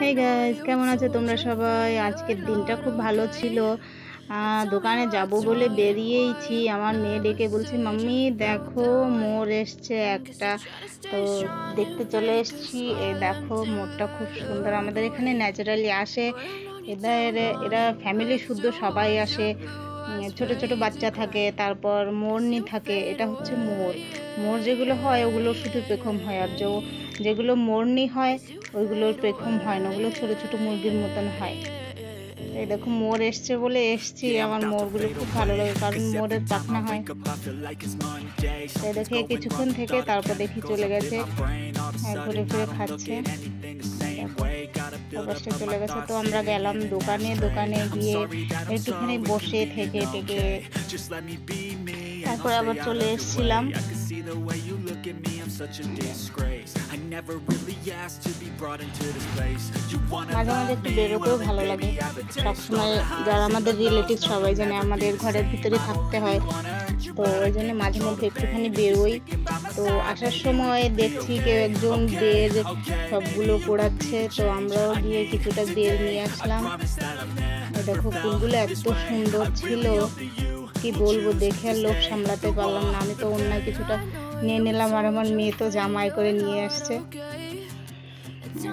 Hey guys, কেমন আছো তোমরা সবাই? আজকের দিনটা খুব ভালো ছিল। দোকানে যাব বলে বেরিয়েইছি। আমার মেয়ে ডেকে বলছে, মাম্মি দেখো মোর এসছে একটা। তো দেখতে চলে এসেছি। এই দেখো মোরটা খুব সুন্দর, আমাদের এখানে ন্যাচারালি আসে। এদের এরা ফ্যামিলি শুদ্ধ সবাই আসে। ছোট ছোট বাচ্চা থাকে, তারপর মোরনি থাকে। এটা হচ্ছে মোর। মোর যেগুলো হয় ওগুলো শুধু পেখম হয়, আর যেগুলো মোরনি হয় ওইগুলোর পেখম হয় না, ওগুলো ছোট ছোট মুরগির মতন হয়। এই দেখো মোর এসছে বলে এসছি। আমার মোরগুলো খুব ভালো লাগে, কারণ মোরের পাখনা হয়। তাই দেখে কিছুক্ষণ থেকে তারপর দেখি চলে গেছে, ঘুরে ফিরে খাচ্ছে। তারপর সে চলে গেছে। তো আমরা গেলাম দোকানে গিয়ে একটুখানি বসে থেকে তারপরে আবার চলে এসেছিলাম। মাঝে মাঝে একটু বেরোতেও ভালো লাগে। সবসময় যারা আমাদের রিলেটিভ সবাই জানে আমাদের ঘরের ভিতরে থাকতে হয়, তো ওই জন্য মাঝে মধ্যে একটুখানি বেরোই। তো আসার সময় দেখছি কেউ একজন বের সবগুলো পোড়াচ্ছে, তো আমরাও গিয়ে কিছুটা বের নিয়ে আসলাম। দেখো ফুলগুলো এত সুন্দর ছিল, কি বলবো, দেখে আর লোভ সামলাতে পারলাম না। আমি তো অন্য কিছুটা নিয়ে নিলাম, আর আমার মেয়ে তো জামাই করে নিয়ে আসছে।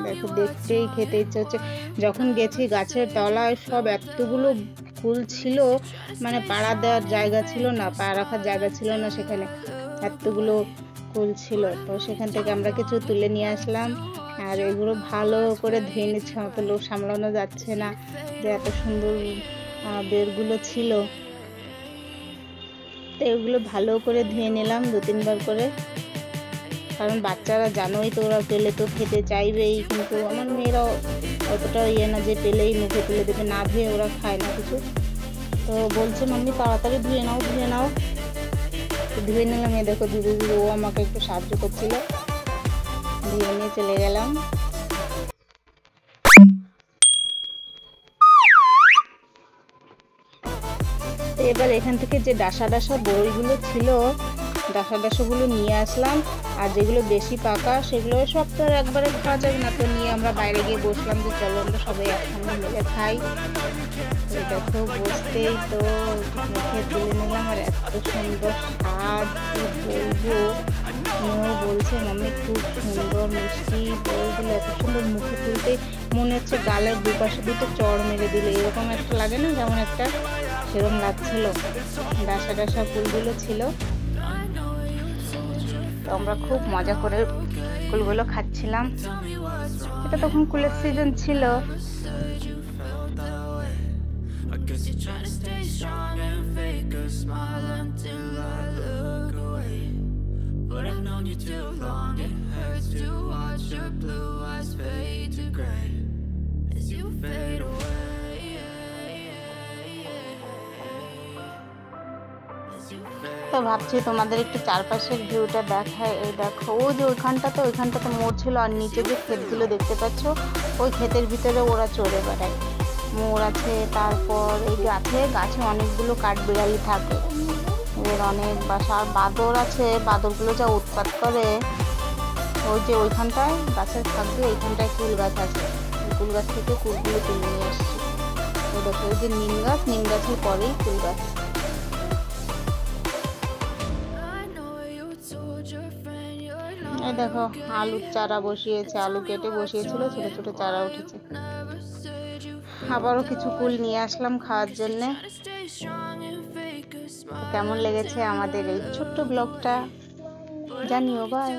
দেখো দেখতেই খেতে ইচ্ছে হচ্ছে। যখন গেছি গাছের তলায় সব এতগুলো ফুল ছিল, মানে পাড়া দেওয়ার জায়গা ছিল না, পা রাখার জায়গা ছিল না, সেখানে এতগুলো ফুল ছিল। তো সেখান থেকে আমরা কিছু তুলে নিয়ে আসলাম, আর এগুলো ভালো করে ধুয়ে নিচ্ছে। আমার তো লোভ সামলানো যাচ্ছে না, যে এত সুন্দর বেরগুলো ছিল। তো এগুলো ভালো করে ধুয়ে নিলাম 2-3 বার করে, কারণ বাচ্চারা জানোই তো, ওরা পেলে তো খেতে চাইবেই, কিন্তু আমার মেয়েরা অতটা না যে পেলেই মুখে তুলে দেবে, না ধুয়ে ওরা খায় না কিছু। তো বলছে মাম্মি তাড়াতাড়ি ধুয়ে নাও। ধুয়ে নিলাম। এ দেখো ধীরে ধীরে ও আমাকে একটু সাহায্য করছিল, ধুয়ে নিয়ে চলে গেলাম। এবার এখান থেকে যে ডাসা বড়িগুলো ছিল, ডাসাগুলো নিয়ে আসলাম। আর যেগুলো বেশি পাকা সেগুলো সব তো আর একবারে খাওয়া যাবে না, তো নিয়ে আমরা বাইরে গিয়ে বসলাম যে চলো আমরা সবাই একসঙ্গে মিলে খাই। দেখো বসতেই তো মুখে তুলে নিলাম, আর এত সুন্দর স্বাদ কি বলবো। মেয়েও বলছে মাম্মি খুব সুন্দর মিষ্টি। বড়িগুলো এত সুন্দর, মুখে তুলতে মনে হচ্ছে গালের দুপাশে দুটো চড় মেরে দিলে এরকম একটা লাগে না, যেমন একটা সেরকম লাগছিল। ডাসা ফুলগুলো ছিল, তো আমরা খুব মজা করে কুলগুলো খাচ্ছিলাম। এটা তখন কুলের সিজন ছিল। তো ভাবছি তোমাদের একটু চারপাশের ভিউটা দেখায়। এই দেখো ও যে ওইখানটাতে মোর ছিল, আর নিচে যে ক্ষেতগুলো দেখতে পাচ্ছ, ওই ক্ষেতের ভিতরে ওরা চড়ে বেড়ায়। মোর আছে, তারপর এই গাছে অনেকগুলো কাঠবিড়ালি থাকে, এদের অনেক বাসা। আর বাদর আছে, বাদরগুলো যা উৎপাত করে। ওই যে ওইখানটায় গাছের থাকবে, এইখানটায় কুল গাছ আছে, কুল গাছ থেকে কুলগুলো তুলে নিয়ে আসছি। ওই দেখো ওই যে নিম গাছের পরেই কুল গাছ। এই দেখো আলুর চারা বসিয়েছে, আলু কেটে বসিয়েছিল, ছোট ছোট চারা উঠেছে। আবারও কিছু কুল নিয়ে আসলাম খাওয়ার জন্য। কেমন লেগেছে আমাদের এই ছোট্ট ব্লগটা জানিও। বাই।